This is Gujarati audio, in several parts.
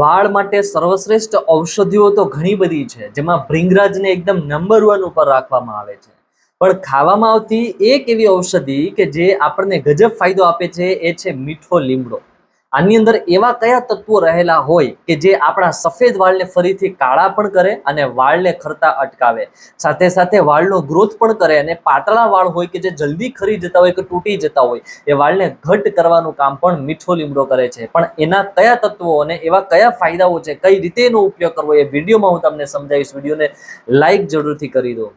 વાળ માટે સર્વશ્રેષ્ઠ ઔષધિઓ તો ઘણી બધી છે, જેમાં ભૃંગરાજને એકદમ નંબર 1 ઉપર રાખવામાં આવે છે. પણ ખાવામાં આવતી એક એવી ઔષધિ કે જે આપણને ગજબ ફાયદો આપે છે એ છે મીઠો લીમડો. આની અંદર એવા કયા તત્વો રહેલા હોય કે જે આપણા સફેદ વાળને ફરીથી કાળા પણ કરે અને વાળને ખરતા અટકાવે, સાથે સાથે વાળનો ગ્રોથ પણ કરે અને પાતળા વાળ હોય કે જે જલ્દી ખરી જતા હોય કે તૂટી જતા હોય એ વાળને ઘટ કરવાનું કામ પણ મીઠો લીમડો કરે છે. પણ એના કયા તત્વો અને એવા કયા ફાયદાઓ છે, કઈ રીતે એનો ઉપયોગ કરવો, એ વિડીયોમાં હું તમને સમજાવીશ. વિડીયોને લાઈક જરૂરથી કરી દો.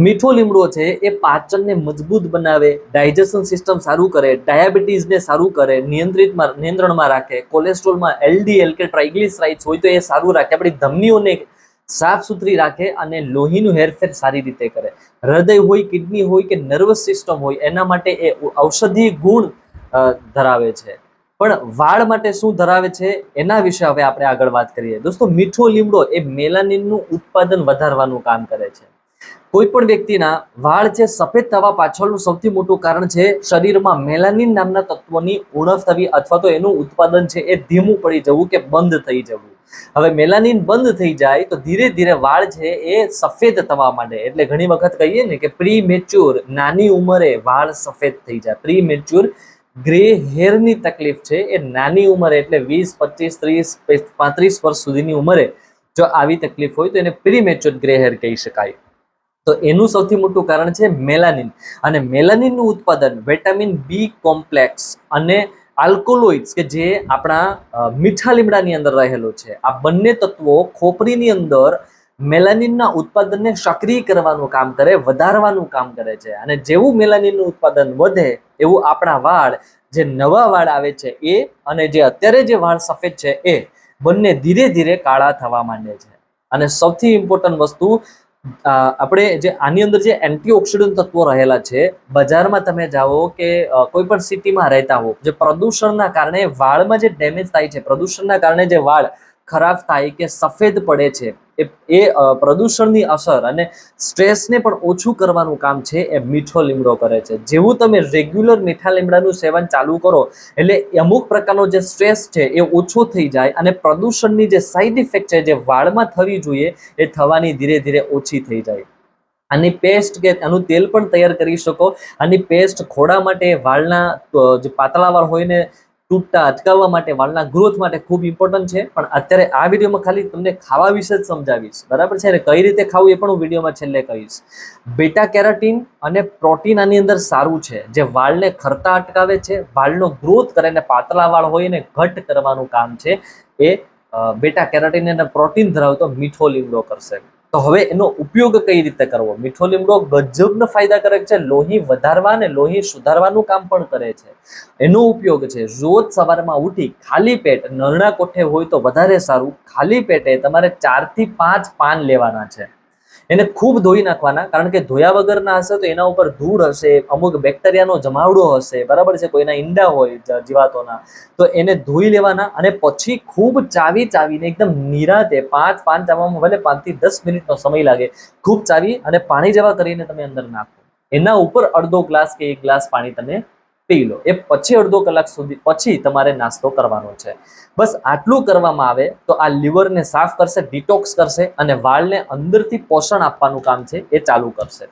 મીઠો લીમડો છે એ પાચનને મજબૂત બનાવે, ડાયજેશન સિસ્ટમ સારું કરે, ડાયાબિટીસને સારું કરે, નિયંત્રણમાં રાખે, કોલેસ્ટ્રોલમાં એલડીએલ કે ટ્રાઇગ્લિસરાઇડ્સ હોય તો એ સારું રાખે, આપણી ધમનીઓને સાફ સુથરી રાખે અને લોહીનું હેરફેર સારી રીતે કરે. હૃદય હોય, કિડની હોય કે નર્વસ સિસ્ટમ હોય એના માટે એ ઔષધીય ગુણ ધરાવે છે. પણ વાળ માટે શું ધરાવે છે એના વિશે હવે આપણે આગળ વાત કરીએ. દોસ્તો, મીઠો લીમડો એ મેલાનિનનું ઉત્પાદન વધારવાનું કામ કરે છે. કોઈ પણ વ્યક્તિના વાળ જે સફેદ થવા પાછળનું સૌથી મોટું કારણ છે શરીરમાં મેલાનિન નામના તત્વોની ઉણપ થવી અથવા તો એનું ઉત્પાદન છે એ ધીમું પડી જવું કે બંધ થઈ જવું. હવે મેલાનિન બંધ થઈ જાય તો ધીરે ધીરે વાળ છે એ સફેદ થવા માંડે. એટલે ઘણી વખત કહીએ ને કે પ્રી મેચ્યોર, નાની ઉંમરે વાળ સફેદ થઈ જાય. પ્રી મેચ્યોર ગ્રે હેરની તકલીફ છે એ નાની ઉંમરે, એટલે 20, 25, 30, 35 વર્ષ સુધીની ઉંમરે જો આવી તકલીફ હોય તો એને પ્રી મેચ્યોર ગ્રે હેર કહી શકાય. તો એનું સૌથી મોટું કારણ છે મેલાનિન. અને મેલાનિનનું ઉત્પાદન વિટામિન બી કોમ્પ્લેક્સ અને આલ્કોલોઇડ્સ કે જે આપણા મીઠા લીમડાની અંદર રહેલો છે, આ બંને તત્વો ખોપરીની અંદર મેલાનિનના ઉત્પાદનને સક્રિય કરવાનું કામ કરે, વધારવાનું કામ કરે છે. અને જેવું મેલાનિનનું ઉત્પાદન વધે એવું આપણા વાળ, જે નવા વાળ આવે છે એ અને જે અત્યારે જે વાળ સફેદ છે એ બંને ધીરે ધીરે કાળા થવા માંડે છે. અને સૌથી ઇમ્પોર્ટન્ટ વસ્તુ, આપણે જે આની અંદર જે એન્ટીઓક્સિડન્ટ તત્વો રહેલા છે, બજારમાં તમે જાઓ કે કોઈ પણ સિટીમાં રહેતા હો, જે પ્રદૂષણના કારણે વાળમાં જે ડેમેજ થાય છે, પ્રદૂષણના કારણે જે વાળ ખરાબ થાય કે સફેદ પડે છે, એ પ્રદૂષણની અસર અને સ્ટ્રેસને પણ ઓછું કરવાનું કામ છે એ મીઠો લીમડો કરે છે. જેવું તમે રેગ્યુલર મીઠા લીમડાનું સેવન ચાલુ કરો એટલે અમુક પ્રકારનો જે સ્ટ્રેસ છે એ ઓછો થઈ જાય અને પ્રદૂષણની જે સાઇડ ઇફેક્ટ છે જે વાળમાં થવી જોઈએ એ થવાની ધીરે ધીરે ઓછી થઈ જાય. આની પેસ્ટ કે આનું તેલ પણ તૈયાર કરી શકો. આની પેસ્ટ ખોડા માટે, વાળના જે પાતળા વાળ હોય ને તૂટતા અટકાવવા માટે, વાળના ગ્રોથ માટે ખૂબ ઇમ્પોર્ટન્ટ છે. પણ અત્યારે આ વિડીયોમાં ખાલી તમને ખાવા વિશે જ સમજાવીશ, બરાબર છે? અને કઈ રીતે ખાવું એ પણ હું વિડીયોમાં છેલ્લે કહીશ. બેટા કેરોટીન અને પ્રોટીન આની અંદર સારું છે, જે વાળને ખરતા અટકાવે છે, વાળનો ગ્રોથ કરે અને પાતળા વાળ હોય એને ઘટ કરવાનું કામ છે એ બેટા કેરોટીન અને પ્રોટીન ધરાવતો મીઠો લીમડો કરશે. તો હવે એનો ઉપયોગ કઈ રીતે કરવો? મીઠો લીમડો ગજબનો ફાયદાકારક છે, લોહી વધારવા અને લોહી સુધારવાનું કામ પણ કરે છે. એનો ઉપયોગ છે રોજ સવારમાં ઉઠી ખાલી પેટ, નરણા કોઠે હોય તો વધારે સારું, ખાલી પેટે તમારે 4 થી 5 પાન લેવાના છે. એને ખૂબ ધોઈ નાખવાના, કારણ કે ધોયા વગરના હશે તો એના ઉપર ધૂળ હશે, અમુક બેક્ટેરિયાનો જમાવડો હશે, બરાબર છે, કોઈના ઈંડા હોય જીવાતોના, તો એને ધોઈ લેવાના અને પછી ખૂબ ચાવીને એકદમ નિરાતે 5 પાન ચાવવામાં ભલે 5 થી 10 મિનિટનો સમય લાગે, ખૂબ ચાવી અને પાણી જેવા કરીને તમે અંદર નાખો. એના ઉપર અડધો ગ્લાસ કે 1 ગ્લાસ પાણી તમે પી લો. એ પછી અડધો કલાક સુધી પછી તમારે નાસ્તો કરવાનો છે. બસ આટલું કરવામાં આવે તો આ લીવરને સાફ કરશે, ડિટોક્સ કરશે અને વાળને અંદરથી પોષણ આપવાનું કામ છે એ ચાલુ કરશે.